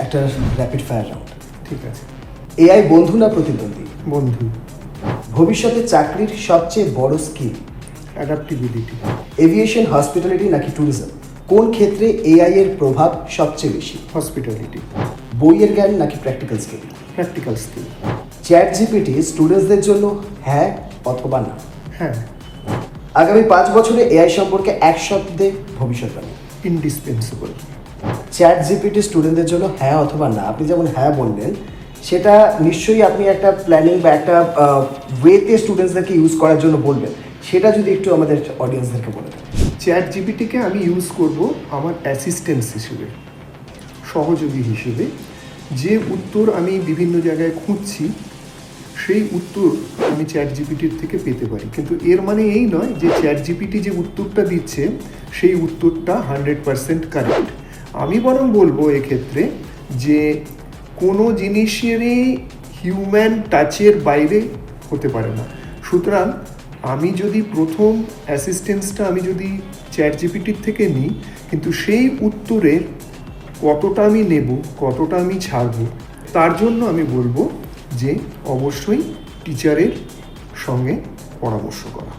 একটা rapid fire round. ঠিক আছে। এআই বন্ধু না প্রতিদ্বন্দ্বী? বন্ধু। ভবিষ্যতে চাকরির সবচেয়ে বড় স্কিল? অ্যাডাপ্টিবিলিটি। এভিয়েশন, হসপিটালিটি নাকি ট্যুরিজম? কোন ক্ষেত্রে এআই এর প্রভাব সবচেয়ে বেশি? হসপিটালিটি। বইয়ের জ্ঞান নাকি practical skill? Practical skill. Chat GPT স্টুডেন্টসদের জন্য হ্যাঁ অথবা না? হ্যাঁ। আগামী 5 বছরে এআই সম্পর্কে এক শব্দে ভবিষ্যৎবাণী? ইনডিসপেন্সিবল। চ্যাট জিপিটি স্টুডেন্টদের জন্য হ্যাঁ অথবা না? আপনি যেমন হ্যাঁ বললেন, সেটা নিশ্চয়ই আপনি একটা প্ল্যানিং বা একটা ওয়েতে স্টুডেন্টসদেরকে ইউজ করার জন্য বলবেন, সেটা যদি একটু আমাদের অডিয়েন্সদেরকে বলে দেন। চ্যাট জিপিটিকে আমি ইউজ করব আমার অ্যাসিস্ট্যান্স হিসেবে, সহযোগী হিসেবে। যে উত্তর আমি বিভিন্ন জায়গায় খুঁজছি সেই উত্তর আমি চ্যাট জিপিটির থেকে পেতে পারি, কিন্তু এর মানে এই নয় যে চ্যাট জিপিটি যে উত্তরটা দিচ্ছে সেই উত্তরটা 100% কারেক্ট। আমি বরং বলবো এক্ষেত্রে যে কোনো জিনিসেরই হিউম্যান টাচের বাইরে হতে পারে না। সুতরাং আমি যদি প্রথম অ্যাসিস্ট্যান্সটা আমি যদি চ্যাট জিপিটির থেকে নিই, কিন্তু সেই উত্তরের কতটা আমি নেব, কতটা আমি ছাড়বো, তার জন্য আমি বলবো যে অবশ্যই টিচারের সঙ্গে পরামর্শ করা।